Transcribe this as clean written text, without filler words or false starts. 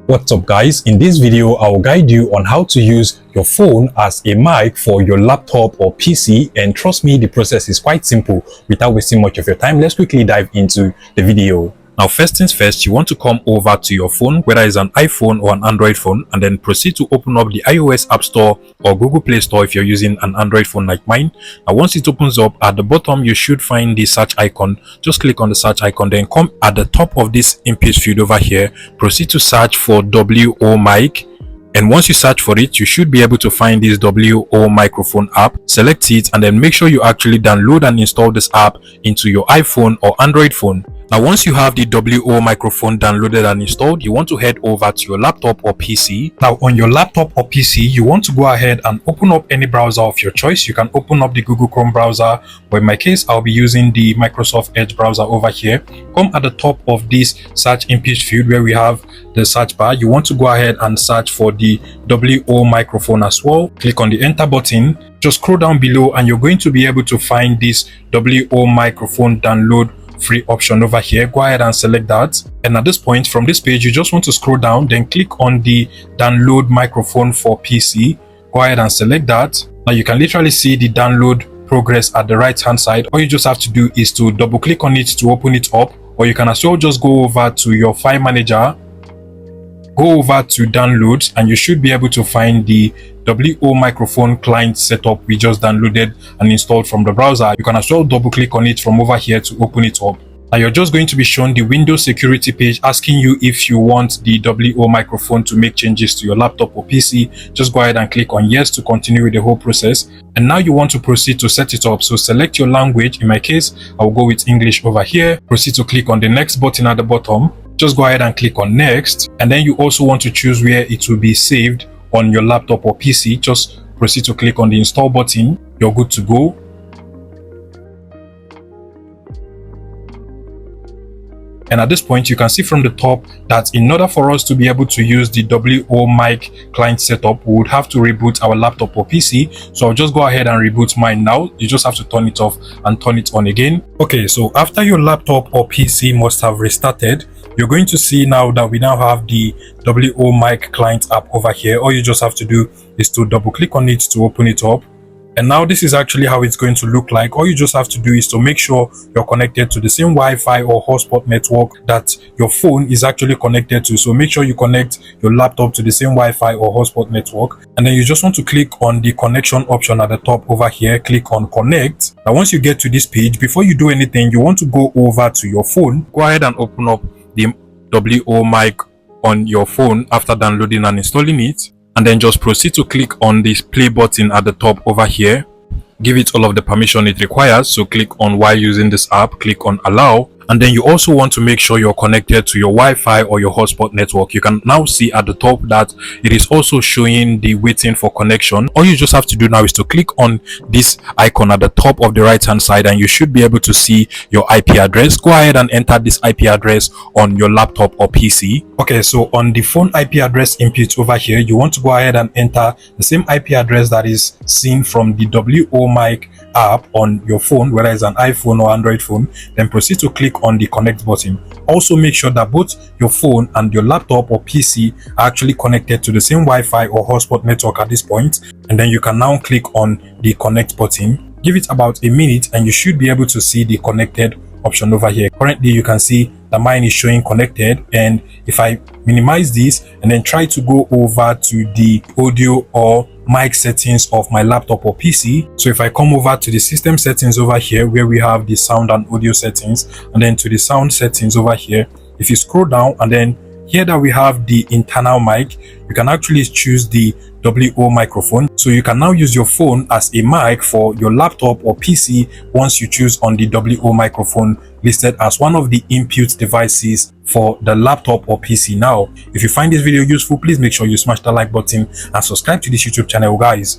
What's up guys, in this video I will guide you on how to use your phone as a mic for your laptop or PC, and trust me, the process is quite simple. Without wasting much of your time, let's quickly dive into the video. Now first things first, you want to come over to your phone, whether it's an iPhone or an Android phone, and then proceed to open up the iOS App Store or Google Play Store if you're using an Android phone like mine. Now once it opens up, at the bottom you should find the search icon. Just click on the search icon, then come at the top of this input field over here, proceed to search for WO mic. And once you search for it, you should be able to find this WO microphone app. Select it and then make sure you actually download and install this app into your iPhone or Android phone. Now once you have the WO microphone downloaded and installed, you want to head over to your laptop or PC. Now on your laptop or PC, you want to go ahead and open up any browser of your choice. You can open up the Google Chrome browser, but in my case I'll be using the Microsoft Edge browser over here. Come at the top of this search input field where we have the search bar. You want to go ahead and search for the WO microphone as well. Click on the enter button. Just scroll down below and you're going to be able to find this WO microphone download free option over here. Go ahead and select that, and at this point from this page you just want to scroll down, then click on the download microphone for PC. Go ahead and select that. Now you can literally see the download progress at the right hand side. All you just have to do is to double click on it to open it up, or you can as well just go over to your file manager, go over to downloads, and you should be able to find the WO microphone client setup we just downloaded and installed from the browser. You can as well double click on it from over here to open it up. Now you're just going to be shown the Windows security page asking you if you want the WO microphone to make changes to your laptop or PC. Just go ahead and click on yes to continue with the whole process. And now you want to proceed to set it up. So select your language. In my case, I'll go with English over here. Proceed to click on the next button at the bottom. Just go ahead and click on next. And then you also want to choose where it will be saved on your laptop or PC. Just proceed to click on the install button. You're good to go. And at this point, you can see from the top that in order for us to be able to use the WO mic client setup, we would have to reboot our laptop or PC. So I'll just go ahead and reboot mine now. You just have to turn it off and turn it on again. Okay, so after your laptop or PC must have restarted, you're going to see now that we now have the WO mic client app over here. All you just have to do is to double click on it to open it up. And now this is actually how it's going to look like. All you just have to do is to make sure you're connected to the same Wi-Fi or hotspot network that your phone is actually connected to. So make sure you connect your laptop to the same Wi-Fi or hotspot network. And then you just want to click on the connection option at the top over here. Click on connect. Now once you get to this page, before you do anything, you want to go over to your phone. Go ahead and open up the WO mic on your phone after downloading and installing it. And then just proceed to click on this play button at the top over here. Give it all of the permission it requires. So click on while using this app, click on allow. And then you also want to make sure you're connected to your Wi-Fi or your hotspot network. You can now see at the top that it is also showing the waiting for connection. All you just have to do now is to click on this icon at the top of the right hand side, and you should be able to see your IP address. Go ahead and enter this IP address on your laptop or PC. Okay, so on the phone IP address input over here, you want to go ahead and enter the same IP address that is seen from the WO mic app on your phone, whether it's an iPhone or Android phone. Then proceed to click on the connect button. Also make sure that both your phone and your laptop or PC are actually connected to the same Wi-Fi or hotspot network at this point. And then you can now click on the connect button. Give it about a minute and you should be able to see the connected option over here. Currently you can see that mine is showing connected, and if I minimize this and then try to go over to the audio or mic settings of my laptop or PC. So if I come over to the system settings over here where we have the sound and audio settings, and then to the sound settings over here, if you scroll down and then here that we have the internal mic, you can actually choose the WO microphone. So you can now use your phone as a mic for your laptop or PC once you choose on the WO microphone listed as one of the input devices for the laptop or PC. Now, if you find this video useful, please make sure you smash the like button and subscribe to this YouTube channel, guys.